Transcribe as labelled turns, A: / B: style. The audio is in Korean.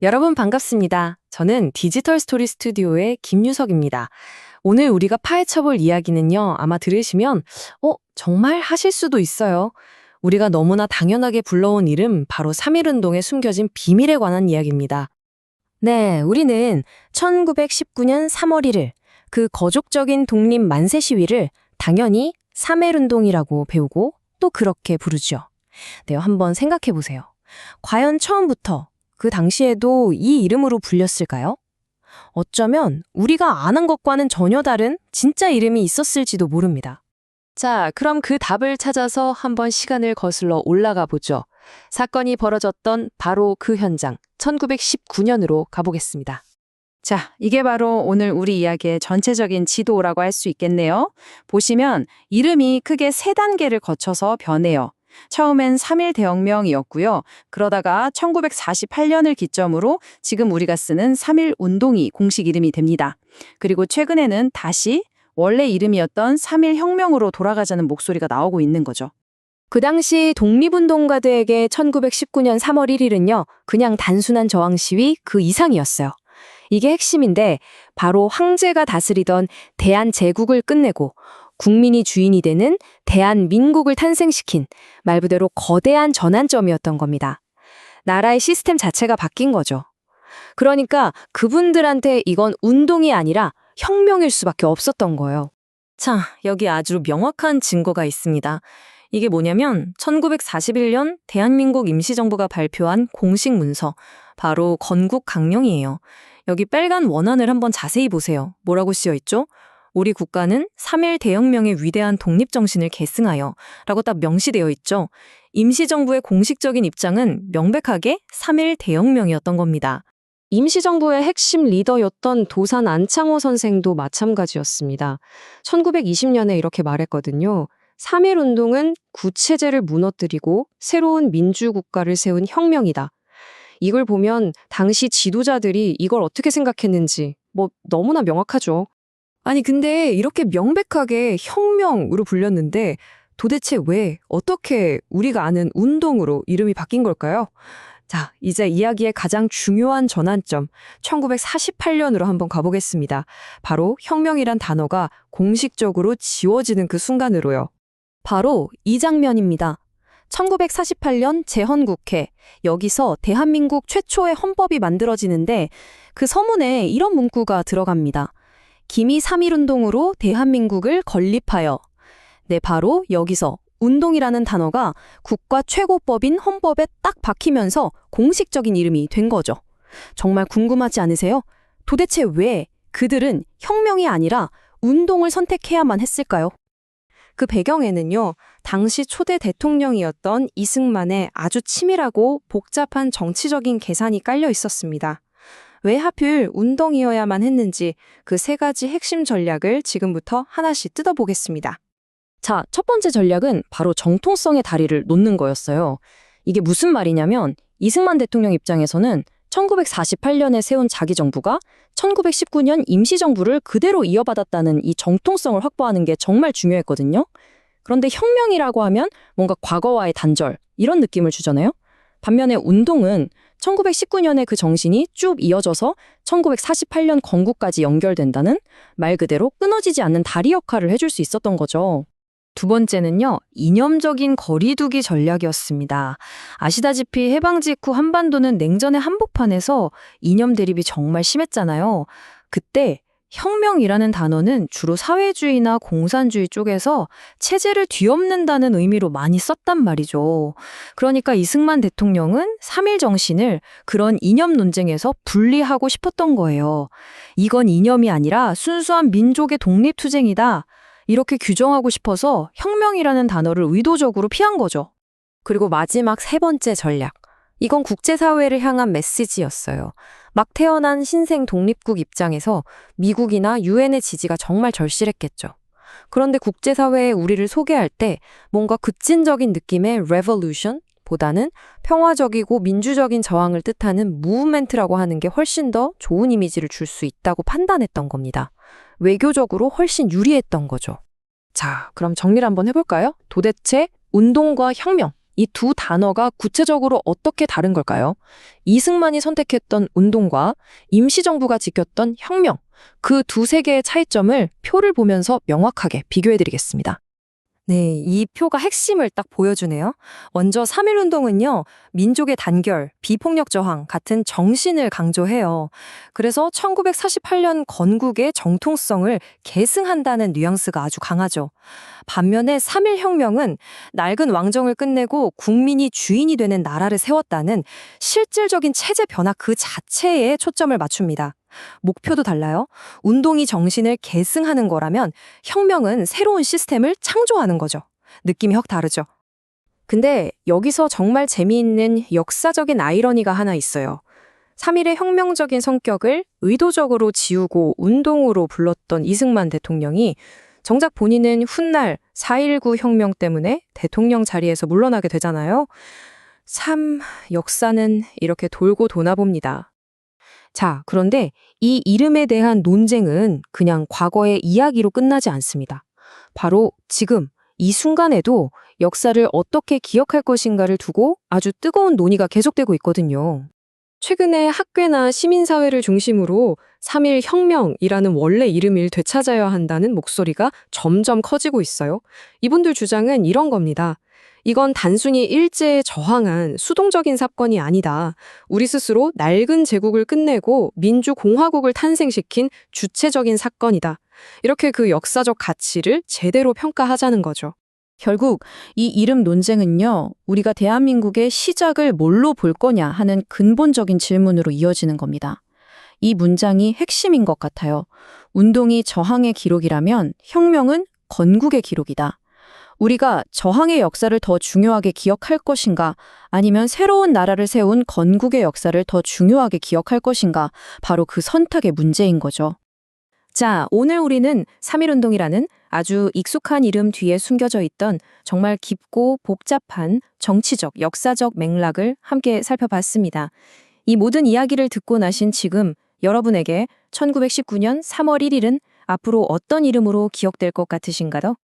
A: 여러분 반갑습니다. 저는 디지털 스토리 스튜디오의 김유석입니다. 오늘 우리가 파헤쳐볼 이야기는요, 아마 들으시면, 정말 하실 수도 있어요. 우리가 너무나 당연하게 불러온 이름, 바로 3.1운동에 숨겨진 비밀에 관한 이야기입니다. 네, 우리는 1919년 3월 1일, 그 거족적인 독립 만세 시위를 당연히 3.1운동이라고 배우고 또 그렇게 부르죠. 네, 한번 생각해 보세요. 과연 처음부터 그 당시에도 이 이름으로 불렸을까요? 어쩌면 우리가 아는 것과는 전혀 다른 진짜 이름이 있었을지도 모릅니다. 자, 그럼 그 답을 찾아서 한번 시간을 거슬러 올라가 보죠. 사건이 벌어졌던 바로 그 현장, 1919년으로 가보겠습니다.
B: 자, 이게 바로 오늘 우리 이야기의 전체적인 지도라고 할 수 있겠네요. 보시면 이름이 크게 세 단계를 거쳐서 변해요. 처음엔 3.1 대혁명이었고요. 그러다가 1948년을 기점으로 지금 우리가 쓰는 3.1 운동이 공식 이름이 됩니다. 그리고 최근에는 다시 원래 이름이었던 3.1 혁명으로 돌아가자는 목소리가 나오고 있는 거죠.
A: 그 당시 독립운동가들에게 1919년 3월 1일은요, 그냥 단순한 저항 시위 그 이상이었어요. 이게 핵심인데 바로 황제가 다스리던 대한제국을 끝내고 국민이 주인이 되는 대한민국을 탄생시킨 말 그대로 거대한 전환점이었던 겁니다. 나라의 시스템 자체가 바뀐 거죠. 그러니까 그분들한테 이건 운동이 아니라 혁명일 수밖에 없었던 거예요. 자, 여기 아주 명확한 증거가 있습니다. 이게 뭐냐면 1941년 대한민국 임시정부가 발표한 공식 문서, 바로 건국강령이에요. 여기 빨간 원안을 한번 자세히 보세요. 뭐라고 쓰여 있죠? 우리 국가는 3.1 대혁명의 위대한 독립정신을 계승하여 라고 딱 명시되어 있죠. 임시정부의 공식적인 입장은 명백하게 3.1 대혁명이었던 겁니다. 임시정부의 핵심 리더였던 도산 안창호 선생도 마찬가지였습니다. 1920년에 이렇게 말했거든요. 3.1 운동은 구체제를 무너뜨리고 새로운 민주국가를 세운 혁명이다. 이걸 보면 당시 지도자들이 이걸 어떻게 생각했는지 너무나 명확하죠. 아니 근데 이렇게 명백하게 혁명으로 불렸는데 도대체 왜, 어떻게 우리가 아는 운동으로 이름이 바뀐 걸까요? 자, 이제 이야기의 가장 중요한 전환점, 1948년으로 한번 가보겠습니다. 바로 혁명이란 단어가 공식적으로 지워지는 그 순간으로요. 바로 이 장면입니다. 1948년 제헌국회, 여기서 대한민국 최초의 헌법이 만들어지는데 그 서문에 이런 문구가 들어갑니다. 기미 3.1운동으로 대한민국을 건립하여. 네, 바로 여기서 운동이라는 단어가 국가 최고법인 헌법에 딱 박히면서 공식적인 이름이 된 거죠. 정말 궁금하지 않으세요? 도대체 왜 그들은 혁명이 아니라 운동을 선택해야만 했을까요? 그 배경에는요, 당시 초대 대통령이었던 이승만의 아주 치밀하고 복잡한 정치적인 계산이 깔려 있었습니다. 왜 하필 운동이어야만 했는지 그 세 가지 핵심 전략을 지금부터 하나씩 뜯어보겠습니다. 자, 첫 번째 전략은 바로 정통성의 다리를 놓는 거였어요. 이게 무슨 말이냐면 이승만 대통령 입장에서는 1948년에 세운 자기 정부가 1919년 임시정부를 그대로 이어받았다는 이 정통성을 확보하는 게 정말 중요했거든요. 그런데 혁명이라고 하면 뭔가 과거와의 단절, 이런 느낌을 주잖아요. 반면에 운동은 1919년의 그 정신이 쭉 이어져서 1948년 건국까지 연결된다는 말 그대로 끊어지지 않는 다리 역할을 해줄 수 있었던 거죠. 두 번째는요, 이념적인 거리두기 전략이었습니다. 아시다시피 해방 직후 한반도는 냉전의 한복판에서 이념 대립이 정말 심했잖아요. 그때 혁명이라는 단어는 주로 사회주의나 공산주의 쪽에서 체제를 뒤엎는다는 의미로 많이 썼단 말이죠. 그러니까 이승만 대통령은 3.1 정신을 그런 이념 논쟁에서 분리하고 싶었던 거예요. 이건 이념이 아니라 순수한 민족의 독립투쟁이다. 이렇게 규정하고 싶어서 혁명이라는 단어를 의도적으로 피한 거죠. 그리고 마지막 세 번째 전략. 이건 국제사회를 향한 메시지였어요. 막 태어난 신생 독립국 입장에서 미국이나 유엔의 지지가 정말 절실했겠죠. 그런데 국제사회에 우리를 소개할 때 뭔가 급진적인 느낌의 revolution 보다는 평화적이고 민주적인 저항을 뜻하는 무브멘트라고 하는 게 훨씬 더 좋은 이미지를 줄 수 있다고 판단했던 겁니다. 외교적으로 훨씬 유리했던 거죠. 자, 그럼 정리를 한번 해볼까요? 도대체 운동과 혁명, 이 두 단어가 구체적으로 어떻게 다른 걸까요? 이승만이 선택했던 운동과 임시정부가 지켰던 혁명, 그 두세 개의 차이점을 표를 보면서 명확하게 비교해드리겠습니다. 네, 이 표가 핵심을 딱 보여주네요. 먼저 3.1운동은요, 민족의 단결, 비폭력 저항 같은 정신을 강조해요. 그래서 1948년 건국의 정통성을 계승한다는 뉘앙스가 아주 강하죠. 반면에 3.1혁명은 낡은 왕정을 끝내고 국민이 주인이 되는 나라를 세웠다는 실질적인 체제 변화 그 자체에 초점을 맞춥니다. 목표도 달라요. 운동이 정신을 계승하는 거라면 혁명은 새로운 시스템을 창조하는 거죠. 느낌이 확 다르죠. 근데 여기서 정말 재미있는 역사적인 아이러니가 하나 있어요. 3.1의 혁명적인 성격을 의도적으로 지우고 운동으로 불렀던 이승만 대통령이 정작 본인은 훗날 4.19 혁명 때문에 대통령 자리에서 물러나게 되잖아요. 참, 역사는 이렇게 돌고 도나 봅니다. 자, 그런데 이 이름에 대한 논쟁은 그냥 과거의 이야기로 끝나지 않습니다. 바로 지금, 이 순간에도 역사를 어떻게 기억할 것인가를 두고 아주 뜨거운 논의가 계속되고 있거든요. 최근에 학계나 시민사회를 중심으로 3.1 혁명이라는 원래 이름을 되찾아야 한다는 목소리가 점점 커지고 있어요. 이분들 주장은 이런 겁니다. 이건 단순히 일제에 저항한 수동적인 사건이 아니다. 우리 스스로 낡은 제국을 끝내고 민주공화국을 탄생시킨 주체적인 사건이다. 이렇게 그 역사적 가치를 제대로 평가하자는 거죠.
B: 결국 이 이름 논쟁은요, 우리가 대한민국의 시작을 뭘로 볼 거냐 하는 근본적인 질문으로 이어지는 겁니다. 이 문장이 핵심인 것 같아요. 운동이 저항의 기록이라면 혁명은 건국의 기록이다. 우리가 저항의 역사를 더 중요하게 기억할 것인가, 아니면 새로운 나라를 세운 건국의 역사를 더 중요하게 기억할 것인가, 바로 그 선택의 문제인 거죠. 자, 오늘 우리는 3.1운동이라는 아주 익숙한 이름 뒤에 숨겨져 있던 정말 깊고 복잡한 정치적, 역사적 맥락을 함께 살펴봤습니다. 이 모든 이야기를 듣고 나신 지금 여러분에게 1919년 3월 1일은 앞으로 어떤 이름으로 기억될 것 같으신가요?